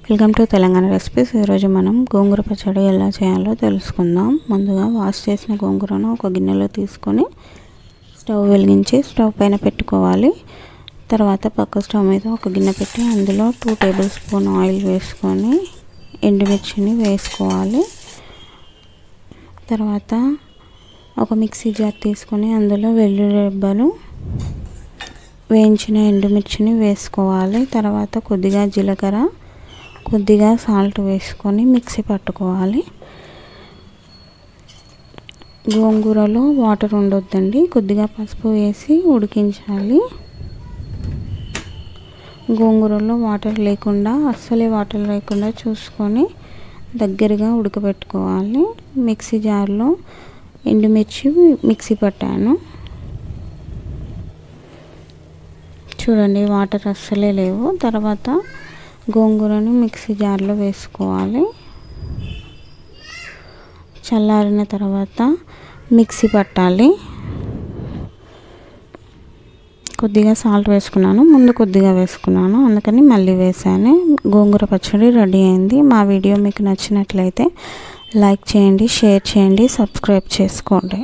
Welcome to Telangana recipes. ఈరోజు మనం గోంగూర పచ్చడి ఎలా చేయాలో తెలుసుకుందాం. ముందుగా వాష్ చేసిన గోంగూరను ఒక గిన్నెలో తీసుకొని స్టవ్ వెలిగించి స్టవ్ పైన పెట్టుకోవాలి. తర్వాత పక్క స్టవ్ మీద ఒక గిన్నె పెట్టి అందులో 2 టేబుల్ స్పూన్ ఆయిల్ వేసుకొని ఎండుమిర్చిని వేసుకోవాలి. తర్వాత ఒక మిక్సీ జార్ తీసుకొని అందులో వెల్లుల్లి రెబ్బలు, వేయించిన ఎండుమిర్చిని వేసుకోవాలి. తర్వాత కొద్దిగా జీలకర్ర, కొద్దిగా సాల్ట్ వేసుకొని మిక్సీ పట్టుకోవాలి. గోంగూరలో వాటర్ ఉండొద్దండి, కొద్దిగా పసుపు వేసి ఉడికించాలి. గోంగూరలో వాటర్ లేకుండా, అస్సలే వాటర్ లేకుండా చూసుకొని దగ్గరగా ఉడకబెట్టుకోవాలి. మిక్సీ జార్లో ఎండుమిర్చి మిక్సీ పట్టాను. చూడండి, వాటర్ అస్సలే లేవు. తర్వాత గోంగూరను మిక్సీ జార్లో వేసుకోవాలి. చల్లారిన తర్వాత మిక్సీ పట్టాలి. కొద్దిగా సాల్ట్ వేసుకున్నాను, ముందు కొద్దిగా వేసుకున్నాను, అందుకని మళ్ళీ వేసాను. గోంగూర పచ్చడి రెడీ అయింది. మా వీడియో మీకు నచ్చినట్లయితే లైక్ చేయండి, షేర్ చేయండి, సబ్స్క్రైబ్ చేసుకోండి.